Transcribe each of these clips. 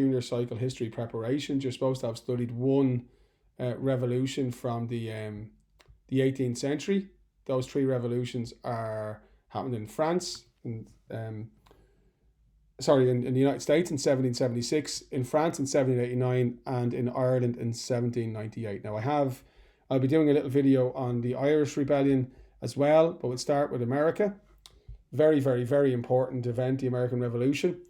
junior cycle history preparations, you're supposed to have studied one revolution from the 18th century. Those three revolutions happened in France, in the United States in 1776, in France in 1789, and in Ireland in 1798. Now I'll be doing a little video on the Irish Rebellion as well, but we'll start with America. Very, very, very important event, the American Revolution.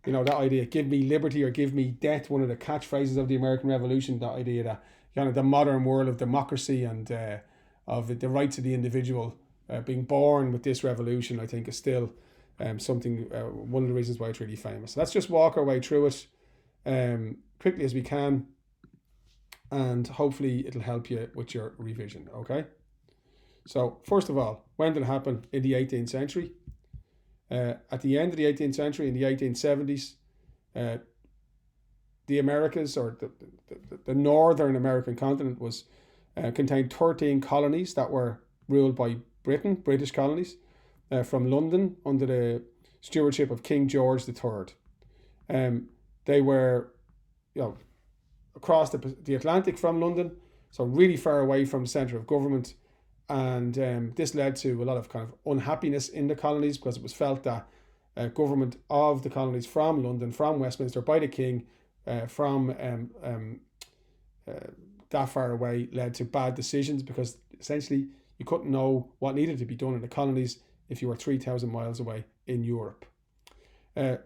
You know, that idea, give me liberty or give me death, one of the catchphrases of the American Revolution, that idea that kind of the modern world of democracy and of the rights of the individual being born with this revolution, I think is still something, one of the reasons why it's really famous. So let's just walk our way through it quickly as we can, and hopefully it'll help you with your revision, okay? So first of all, when did it happen? In the 18th century. At the end of the 18th century, in the 1870s, the Americas, or the northern American continent, contained 13 colonies that were ruled by Britain, British colonies, from London under the stewardship of King George III. They were, across the Atlantic from London, so really far away from the centre of government. And this led to a lot of kind of unhappiness in the colonies, because it was felt that government of the colonies from London, from Westminster, by the king, from that far away, led to bad decisions, because essentially you couldn't know what needed to be done in the colonies if you were 3,000 miles away in Europe.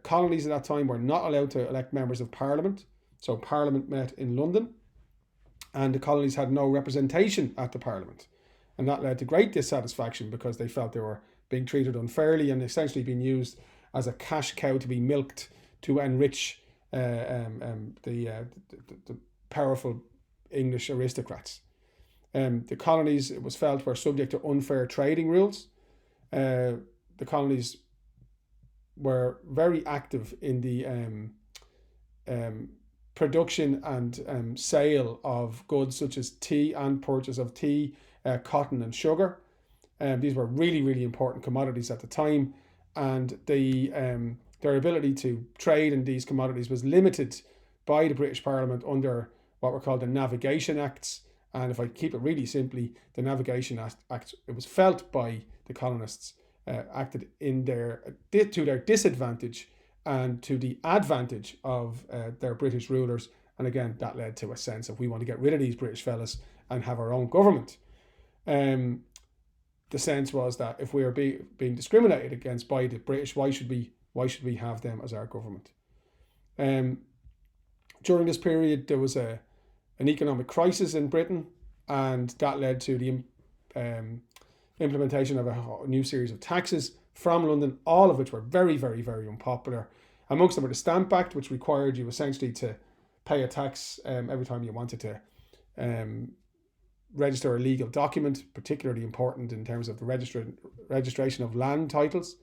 Colonies at that time were not allowed to elect members of Parliament, so Parliament met in London, and the colonies had no representation at the Parliament. And that led to great dissatisfaction, because they felt they were being treated unfairly and essentially being used as a cash cow to be milked to enrich the powerful English aristocrats. The colonies, it was felt, were subject to unfair trading rules. The colonies were very active in the production and sale of goods such as tea, and purchase of tea, cotton and sugar. These were really, really important commodities at the time, and their ability to trade in these commodities was limited by the British Parliament under what were called the Navigation Acts. And if I keep it really simply, the Navigation Act, it was felt by the colonists, acted to their disadvantage and to the advantage of their British rulers. And again, that led to a sense of, we want to get rid of these British fellas and have our own government. The sense was that if we are being discriminated against by the British, why should we have them as our government? During this period, there was an economic crisis in Britain, and that led to the implementation of a new series of taxes from London, all of which were very, very, very unpopular. Amongst them were the Stamp Act, which required you essentially to pay a tax every time you wanted to register a legal document, particularly important in terms of the registration of land titles.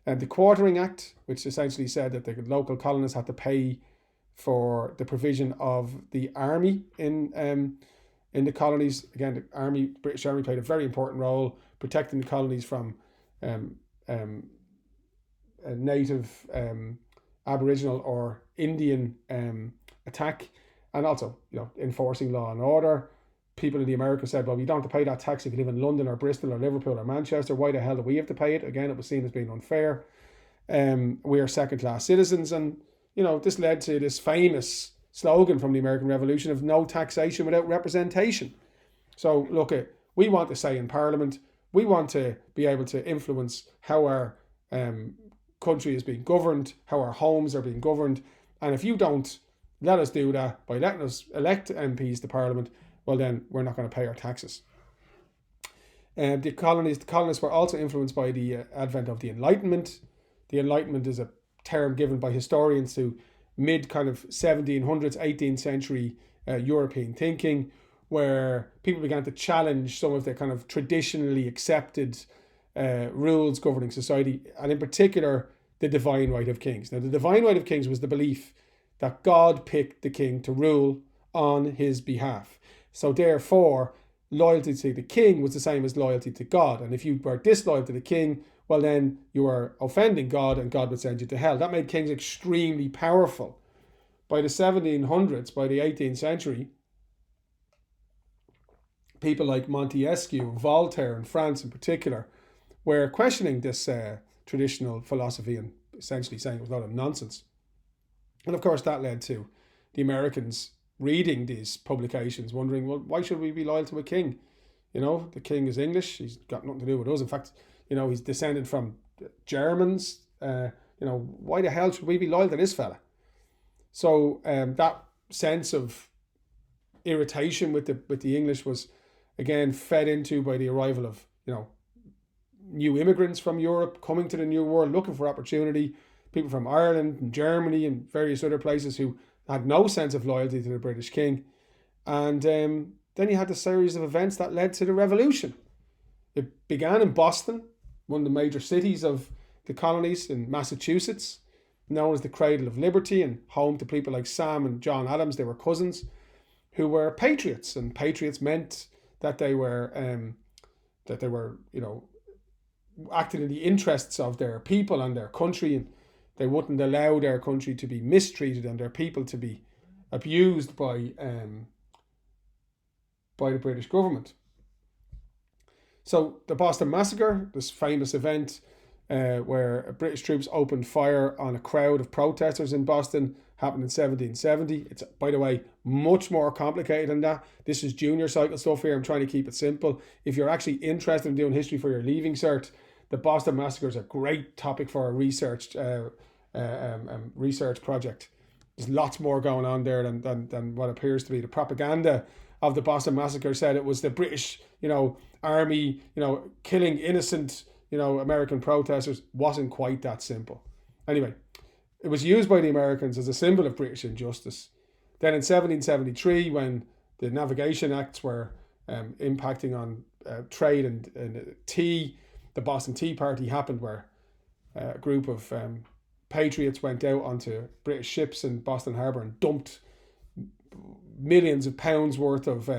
And the Quartering Act, which essentially said that the local colonists had to pay for the provision of the army in the colonies. Again, the British Army played a very important role protecting the colonies from a native, Aboriginal or Indian attack, and also enforcing law and order. People in the Americas said, well, we don't have to pay that tax if you live in London or Bristol or Liverpool or Manchester. Why the hell do we have to pay it? Again, it was seen as being unfair. We are second-class citizens, and this led to this famous slogan from the American Revolution of no taxation without representation. So look, we want to say in Parliament, we want to be able to influence how our country is being governed, how our homes are being governed. And if you don't let us do that by letting us elect MPs to Parliament, well then we're not going to pay our taxes. The colonists were also influenced by the advent of the Enlightenment. The Enlightenment is a term given by historians to mid kind of 1700s, 18th century European thinking, where people began to challenge some of the kind of traditionally accepted rules governing society, and in particular the divine right of kings. Now, the divine right of kings was the belief that God picked the king to rule on his behalf. So therefore, loyalty to the king was the same as loyalty to God. And if you were disloyal to the king, well then you were offending God, and God would send you to hell. That made kings extremely powerful. by the 1700s, by the 18th century, people like Montesquieu, Voltaire in France in particular, were questioning this traditional philosophy and essentially saying it was a lot of nonsense. And of course, that led to the Americans reading these publications, wondering, well, why should we be loyal to a king? You know, the king is English. He's got nothing to do with us. In fact, you know, he's descended from Germans. You know, why the hell should we be loyal to this fella? So that sense of irritation with the English was again fed into by the arrival of, you know, new immigrants from Europe coming to the New World looking for opportunity. People from Ireland and Germany and various other places who had no sense of loyalty to the British king. And then you had the series of events that led to the revolution. It began in Boston, one of the major cities of the colonies in Massachusetts, known as the Cradle of Liberty and home to people like Sam and John Adams. They were cousins who were patriots, and patriots meant that they were, you know, acting in the interests of their people and their country, and they wouldn't allow their country to be mistreated and their people to be abused by the British government. So the Boston Massacre, this famous event where British troops opened fire on a crowd of protesters in Boston, happened in 1770. It's, by the way, much more complicated than that. This is junior cycle stuff here. I'm trying to keep it simple. If you're actually interested in doing history for your leaving cert, the Boston Massacre is a great topic for a research project. There's lots more going on there than what appears to be. The propaganda of the Boston Massacre said it was the British, you know, army, you know, killing innocent, you know, American protesters. Wasn't quite that simple. Anyway, it was used by the Americans as a symbol of British injustice. Then in 1773, when the Navigation Acts were impacting on trade and tea, the Boston Tea Party happened, where a group of patriots went out onto British ships in Boston Harbour and dumped millions of pounds worth of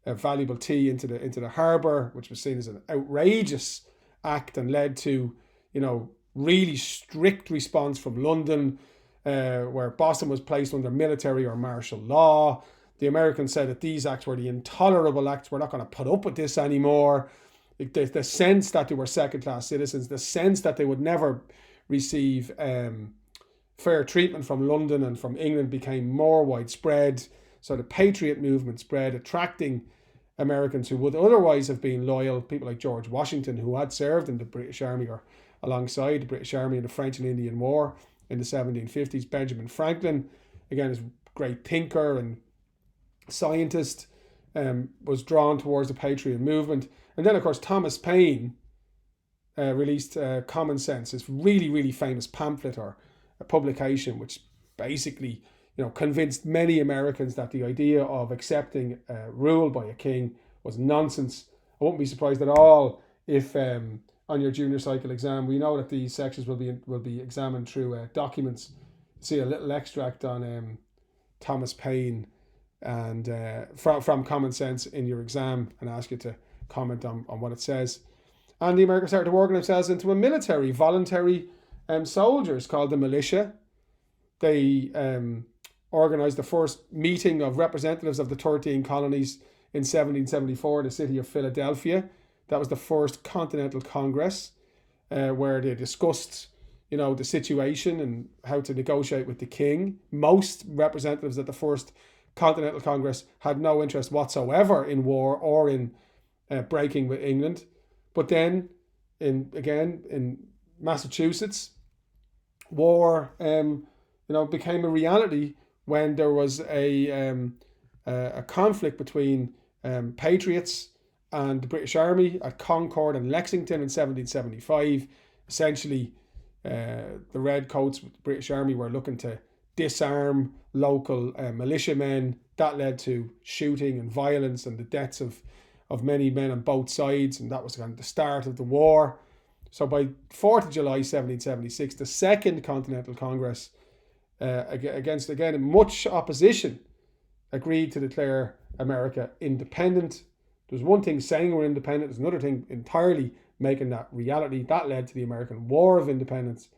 valuable tea into the harbour, which was seen as an outrageous act and led to, you know, really strict response from London, where Boston was placed under military or martial law. The Americans said that these acts were the intolerable acts. We're not going to put up with this anymore. The sense that they were second-class citizens, the sense that they would never receive fair treatment from London and from England became more widespread. So the Patriot movement spread, attracting Americans who would otherwise have been loyal, people like George Washington, who had served in the British Army or alongside the British Army in the French and Indian War in the 1750s. Benjamin Franklin, again, is a great thinker and scientist, was drawn towards the Patriot movement. And then, of course, Thomas Paine released Common Sense, this really, really famous pamphlet or a publication which basically, you know, convinced many Americans that the idea of accepting rule by a king was nonsense. I won't be surprised at all if on your junior cycle exam, we know that these sections will be examined through documents. See a little extract on Thomas Paine and from Common Sense in your exam and ask you to comment on what it says. And the Americans started to organize themselves into a military, voluntary soldiers called the militia. They organized the first meeting of representatives of the 13 colonies in 1774 in the city of Philadelphia. That was the first Continental Congress, where they discussed, you know, the situation and how to negotiate with the king. Most representatives at the first Continental Congress had no interest whatsoever in war or in breaking with England. But then, in Massachusetts, war, became a reality when there was a conflict between patriots and the British Army at Concord and Lexington in 1775. Essentially, the Redcoats, the British Army, were looking to disarm local militiamen. That led to shooting and violence and the deaths of many men on both sides, and that was kind of the start of the war. So by 4th of July 1776, the Second Continental Congress, against, again, much opposition, agreed to declare America independent. There's one thing saying we're independent, there's another thing entirely making that reality. That led to the American War of Independence.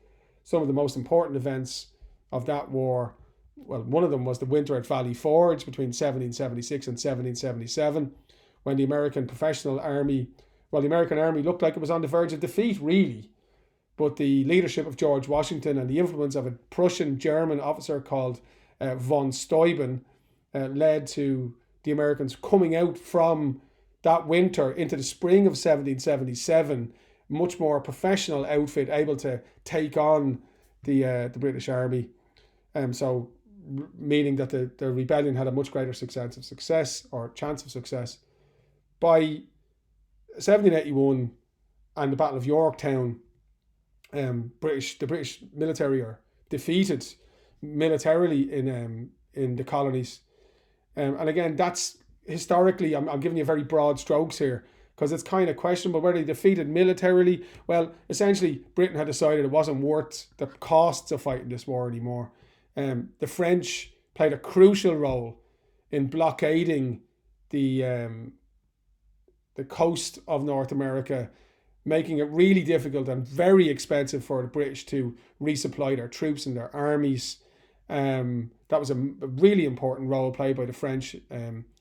Some of the most important events of that war well, one of them was the winter at Valley Forge between 1776 and 1777, when the American Army looked like it was on the verge of defeat, really. But the leadership of George Washington and the influence of a Prussian German officer called von Steuben led to the Americans coming out from that winter into the spring of 1777, much more professional outfit, able to take on the British Army. So meaning that the rebellion had a much greater chance of success. By 1781 and the Battle of Yorktown, the British military are defeated militarily in the colonies. And again, that's historically, I'm giving you very broad strokes here because it's kind of questionable whether they defeated militarily. Well, essentially, Britain had decided it wasn't worth the costs of fighting this war anymore. The French played a crucial role in blockading the coast of North America, making it really difficult and very expensive for the British to resupply their troops and their armies. That was a really important role played by the French,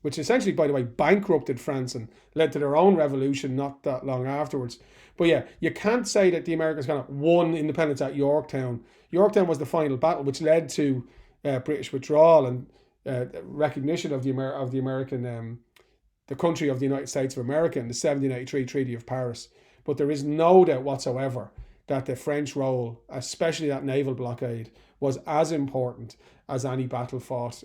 which essentially, by the way, bankrupted France and led to their own revolution not that long afterwards. But yeah, you can't say that the Americans kind of won independence at Yorktown. Yorktown was the final battle, which led to British withdrawal and recognition of the American, the country of the United States of America in the 1783 Treaty of Paris. But there is no doubt whatsoever that the French role, especially that naval blockade, was as important as any battle fought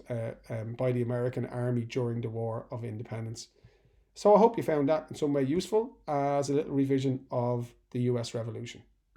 by the American Army during the War of Independence. So I hope you found that in some way useful as a little revision of the US Revolution.